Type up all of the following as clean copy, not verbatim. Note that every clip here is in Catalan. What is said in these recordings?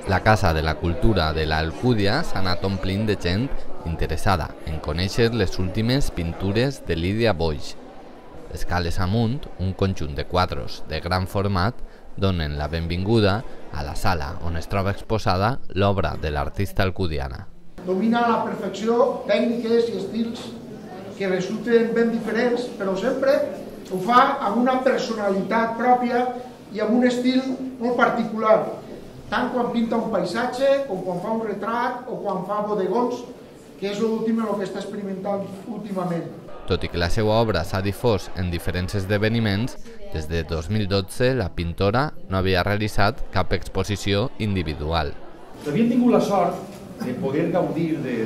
La Casa de la Cultura de l'Alcúdia s'ha anat omplint de gent interessada en conèixer les últimes pintures de Lídia Boix. Escales amunt, un conjunt de quadros de gran format donen la benvinguda a la sala on es troba exposada l'obra de l'artista alcudiana. Domina a la perfecció tècniques i estils que resulten ben diferents, però sempre ho fa amb una personalitat pròpia i amb un estil molt particular, tant quan pinta un paisatge, com quan fa un retrat o quan fa bodegons, que és l'últim que està experimentant últimament. Tot i que la seva obra s'ha difós en diferents esdeveniments, des de 2012 la pintora no havia realitzat cap exposició individual. Havíem tingut la sort de poder gaudir de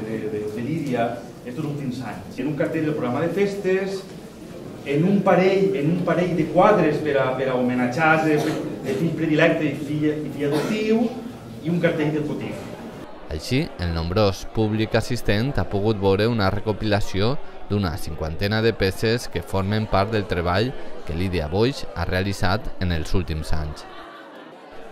Lídia aquests últims anys. En un cartell del programa de festes, en un parell de quadres per a homenatjar de fill predilecte i fill adoptiu i un cartell del botic. Així, el nombrós públic assistent ha pogut veure una recopilació d'una cinquantena de peces que formen part del treball que Lídia Boix ha realitzat en els últims anys.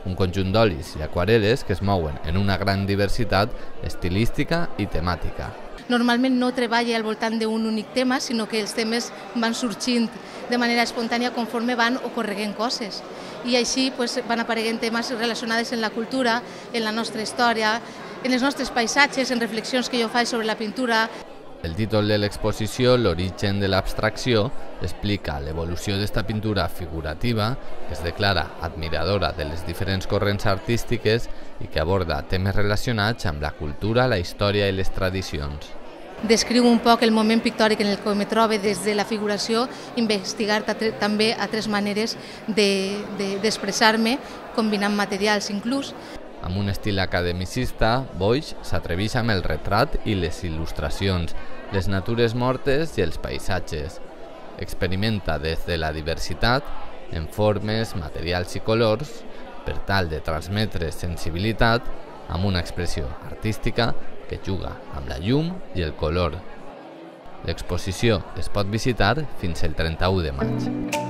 Un conjunt d'olis i aquarel·les que es mouen en una gran diversitat estilística i temàtica. Normalment no treballa al voltant d'un únic tema, sinó que els temes van sorgint de manera espontània conforme van ocorregent coses. I així van apareguent temes relacionats amb la cultura, en la nostra història, en els nostres paisatges, en reflexions que jo faig sobre la pintura. El títol de l'exposició, L'origen de l'abstracció, explica l'evolució d'esta pintura figurativa que es declara admiradora de les diferents corrents artístiques i que aborda temes relacionats amb la cultura, la història i les tradicions. Descriu un poc el moment pictòric en el que me trobo des de la figuració, investigar també altres maneres d'expressar-me, combinant materials inclús. Amb un estil academicista, Boix s'atreveix amb el retrat i les il·lustracions, les natures mortes i els paisatges. Experimenta des de la diversitat, en formes, materials i colors, per tal de transmetre sensibilitat amb una expressió artística que juga amb la llum i el color. L'exposició es pot visitar fins el 31 de maig.